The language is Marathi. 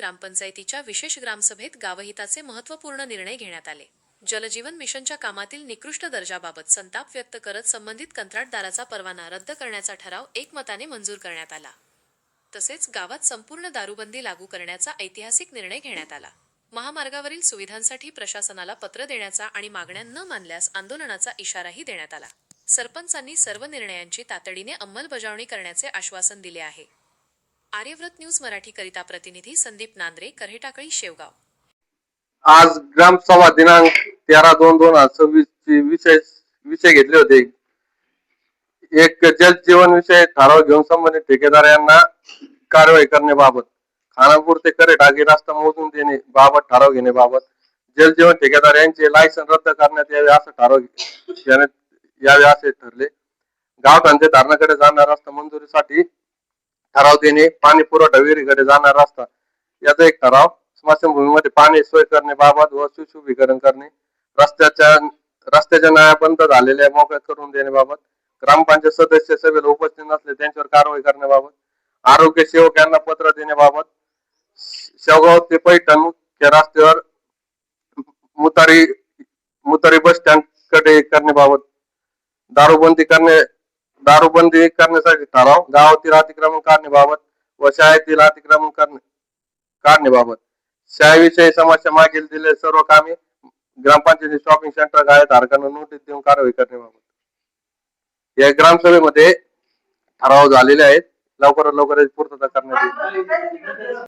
ग्रामपंचायतीच्या विशेष ग्रामसभेत गावहिताचे महत्त्वपूर्ण निर्णय घेण्यात आले. जलजीवन मिशनच्या कामातील निकृष्ट दर्जाबाबत संताप व्यक्त करत संबंधित कंत्राटदाराचा परवाना रद्द करण्याचा ठराव एकमताने मंजूर करण्यात आला. तसेच गावात संपूर्ण दारूबंदी लागू करण्याचा ऐतिहासिक निर्णय घेण्यात आला. महामार्गावरील सुविधांसाठी प्रशासनाला पत्र देण्याचा आणि मागण्या न मानल्यास आंदोलनाचा इशाराही देण्यात आला. सरपंचांनी सर्व निर्णयांची तातडीने अंमलबजावणी करण्याचे आश्वासन दिले आहे. आर्यव्रत न्यूज मराठी करिता प्रतिनिधी संदीप नांद्रे, कऱ्हेटाकळी, शेवगाव. आज ग्रामसभा दिनांक 13/2/2026 चे विषय घेतले होते. एक जलजीवन विषय ठराव घेऊन संबंधित ठेकेदार यांना कारवाई करण्याबाबत, खानापूर ते कऱ्हेटाकी रस्ता मोजून देणे बाबत ठराव घेण्याबाबत, जलजीवन ठेकेदार यांचे लायसन रद्द करण्यात यावे असा ठराव घेण्यात यावे असे ठरले. गावठाणचे धरणाकडे जाणारा रस्ता मंजुरीसाठी ठराव देणे, पाणी पुरवठा विहिरीकडे जाणारा रस्ता याचा एक ठराव, स्मशानभूमीमध्ये पाणी सोय करण्याबाबत व सुशोभीकरण करणे, रस्त्याच्या नळ्या बंद झालेल्या मोकळ्या करून देण्याबाबत, ग्रामपंचायत सदस्य सभेला उपस्थित नसले त्यांच्यावर कारवाई करण्याबाबत, आरोग्य सेवक यांना पत्र देण्याबाबत, शेवगाव ते पैठण मुख्य रस्त्यावर मुतारी बस स्टँड कडे करण्याबाबत, दारूबंदी करण्यासाठी ठराव, गावातील अतिक्रमण काढण्याबाबत व शाळेतील अतिक्रमण काढण्याबाबत, शाळेविषयी समस्या मागील दिलेल्या सर्व कामे ग्रामपंचायत शॉपिंग सेंटर धारकांना नोटीस देऊन कारवाई करण्याबाबत या ग्रामसभेमध्ये ठराव झालेले आहेत. लवकरात लवकर पूर्तता करण्यात येईल.